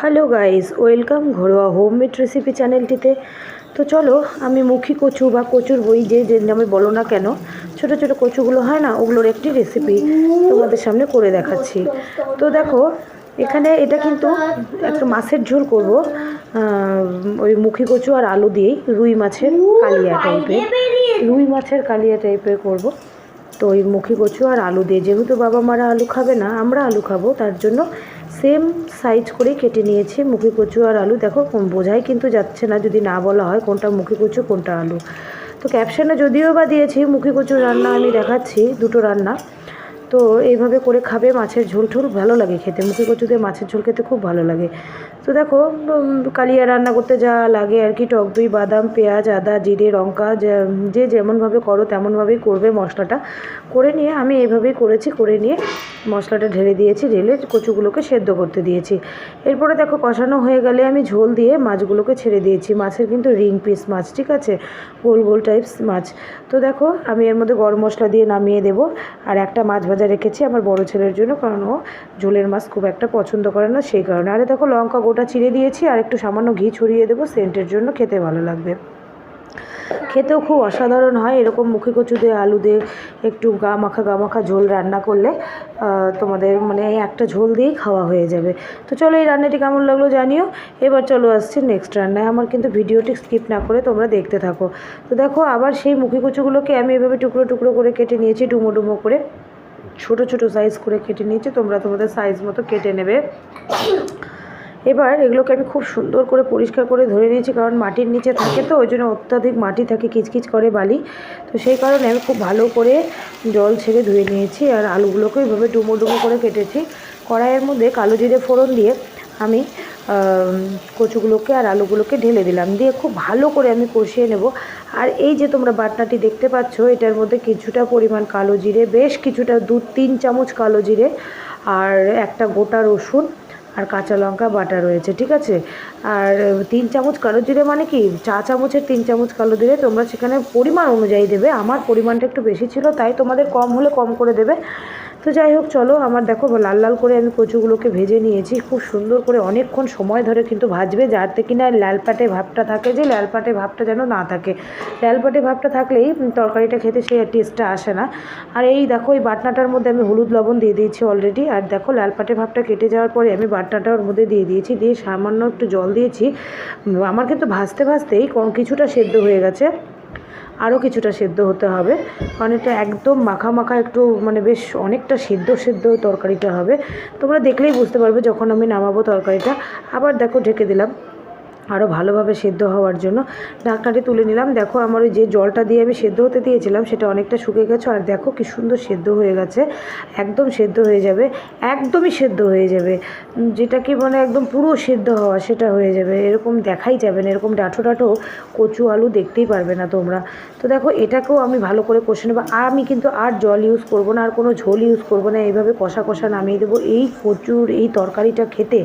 Hello guys, welcome ঘরোয়া homemade recipe চ্যানেলটিতে। তো চলো, আমি মুখী কচু বা কচুর বই যে নামে বলো না কেন, ছোট ছোট কচুগুলো হয় না, ওগুলোর একটি রেসিপি তোমাদের সামনে করে দেখাচ্ছি। তো দেখো, এখানে এটা কিন্তু একটা মাছের ঝোল করব, ওই মুখী কচু আর আলু দিয়েই, রুই মাছের কালিয়া টাইপের করব। তো ওই মুখী কচু আর আলু দিয়ে, যেহেতু বাবা মারা আলু খাবে না, আমরা আলু খাবো, তার জন্য সেম সাইজ করেই কেটে নিয়েছি মুখী কচু আর আলু। দেখো, বোঝাই কিন্তু যাচ্ছে না যদি না বলা হয় কোনটা মুখী কচু কোনটা আলু। তো ক্যাপশনে যদিও বা দিয়েছি মুখী কচুর রান্না, আমি দেখাচ্ছি দুটো রান্না। তো এইভাবে করে খাবে, মাছের ঝোল ঠোল ভালো লাগে খেতে, মুখী কচু দিয়ে মাছের ঝোল খেতে খুব ভালো লাগে। তো দেখো, কালিয়া রান্না করতে যা লাগে আর কি, টক দই, বাদাম, পেঁয়াজ, আদা, জিরে, লঙ্কা, যে যেমনভাবে করো তেমনভাবেই করবে। মশলাটা করে নিয়ে আমি এইভাবেই করেছি, করে নিয়ে মশলাটা ঢেলে দিয়েছি, ঢেলে কচুগুলোকে সেদ্ধ করতে দিয়েছি। এরপরে দেখো, কষানো হয়ে গেলে আমি ঝোল দিয়ে মাছগুলোকে ছেড়ে দিয়েছি। মাছের কিন্তু রিং পিস মাছ, ঠিক আছে, গোল গোল টাইপস মাছ। তো দেখো, আমি এর মধ্যে গরম মশলা দিয়ে নামিয়ে দেবো। আর একটা মাছ ভাজা রেখেছি আমার বড় ছেলের জন্য, কারণ ও ঝোলের মাছ খুব একটা পছন্দ করে না, সেই কারণে। আরে দেখো, লঙ্কা গোটা চিড়ে দিয়েছি, আর একটু সামান্য ঘি ছড়িয়ে দেবো সেন্টের জন্য, খেতে ভালো লাগবে। খেতেও খুব অসাধারণ হয় এরকম মুখী কচু দিয়ে আলু দিয়ে একটু গা মাখা ঝোল রান্না করলে। তোমাদের মানে একটা ঝোল দিয়েই খাওয়া হয়ে যাবে। তো চলো, এই রান্নাটি কেমন লাগলো জানিও। এবার চলো আসছি নেক্সট রান্নায়। আমার কিন্তু ভিডিওটি স্কিপ না করে তোমরা দেখতে থাকো। তো দেখো, আবার সেই মুখী কচুগুলোকে আমি এভাবে টুকরো টুকরো করে কেটে নিয়েছি, ডুমো ডুমো করে ছোট ছোট সাইজ করে কেটে নিয়েছি। তোমরা তোমাদের সাইজ মতো কেটে নেবে। এবার এগুলোকে আমি খুব সুন্দর করে পরিষ্কার করে ধরে নিয়েছি, কারণ মাটির নিচে থাকে, তো ওই জন্য অত্যাধিক মাটি থাকে, কিচকিচ করে বালি। তো সেই কারণে আমি খুব ভালো করে জল ছেড়ে ধুয়ে নিয়েছি। আর আলুগুলোকে এইভাবে ডুমো ডুমো করে কেটেছি। কড়াইয়ের মধ্যে কালো জিরে ফোড়ন দিয়ে আমি কচুগুলোকে আর আলুগুলোকে ঢেলে দিলাম, দিয়ে খুব ভালো করে আমি কষিয়ে নেব। আর এই যে তোমরা বাটনাটি দেখতে পাচ্ছ, এটার মধ্যে কিছুটা পরিমাণ কালো জিরে, বেশ কিছুটা 2-3 চামচ কালো জিরে, আর একটা গোটা রসুন আর কাঁচা লঙ্কা বাটা রয়েছে, ঠিক আছে। আর 3 চামচ কালো জিরে মানে কি, চা চামচের 3 চামচ কালো জিরে, তোমরা সেখানে পরিমাণ অনুযায়ী দেবে। আমার পরিমাণটা একটু বেশি ছিল, তাই তোমাদের কম হলে কম করে দেবে। তো যাই হোক, চলো, আমার দেখো লাল লাল করে আমি কচুগুলোকে ভেজে নিয়েছি, খুব সুন্দর করে অনেকক্ষণ সময় ধরে কিন্তু ভাজবে, যাতে কিনা লালপাটে ভাবটা থাকে, যে লালপাটে ভাবটা যেন না থাকে। লালপাটে ভাবটা থাকলেই তরকারিটা খেতে সেই টেস্টটা আসে না। আর এই দেখো, এই বাটনাটার মধ্যে আমি হলুদ লবণ দিয়ে দিয়েছি অলরেডি। আর দেখো, লালপাটে ভাবটা কেটে যাওয়ার পরে আমি বাটনাটা ওর মধ্যে দিয়ে দিয়েছি, দিয়ে সামান্য একটু জল দিয়েছি। আমার কিন্তু ভাজতে ভাজতেই কিছুটা সেদ্ধ হয়ে গেছে, আরও কিছুটা সেদ্ধ হতে হবে, কারণ এটা একদম মাখা মাখা, একটু মানে বেশ অনেকটা সেদ্ধ সেদ্ধ তরকারিটা হবে। তোমরা দেখলেই বুঝতে পারবে যখন আমি নামাবো তরকারিটা। আবার দেখো, ঢেকে দিলাম আরও ভালোভাবে সেদ্ধ হওয়ার জন্য। ঢাকনাটি তুলে নিলাম। দেখো, আমার ওই যে জলটা দিয়ে আমি সেদ্ধ হতে দিয়েছিলাম সেটা অনেকটা শুকিয়ে গেছে। আর দেখো কি সুন্দর সেদ্ধ হয়ে গেছে, একদম সেদ্ধ হয়ে যাবে, একদমই সেদ্ধ হয়ে যাবে, যেটা কি মানে একদম পুরো সেদ্ধ হওয়া সেটা হয়ে যাবে। এরকম দেখাই যাবে না, এরকম ডাঁটো ডাঁটো কচু আলু দেখতেই পারবে না তোমরা। তো দেখো, এটাকেও আমি ভালো করে কষে নেবো। আর আমি কিন্তু আর জল ইউজ করবো না, আর কোনো ঝোল ইউজ করবো না, এইভাবে কষা কষা নামিয়ে দেবো। এই কচুর এই তরকারিটা খেতে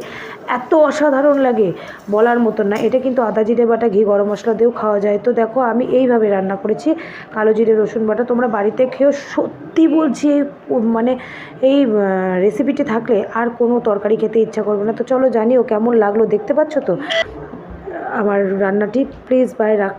এত অসাধারণ লাগে, বলার মতন না। এটা কিন্তু আদা জিরে বাটা, ঘি, গরম মশলা দিয়েও খাওয়া যায়। তো দেখো, আমি এইভাবে রান্না করেছি, কালো জিরে রসুন বাটা। তোমরা বাড়িতে খেয়েও, সত্যি বলছি, মানে এই রেসিপিটি থাকলে আর কোনো তরকারি খেতে ইচ্ছা করবে না। তো চলো, জানিও কেমন লাগলো, দেখতে পাচ্ছ তো আমার রান্নাটি। প্লিজ বাই, রাখ।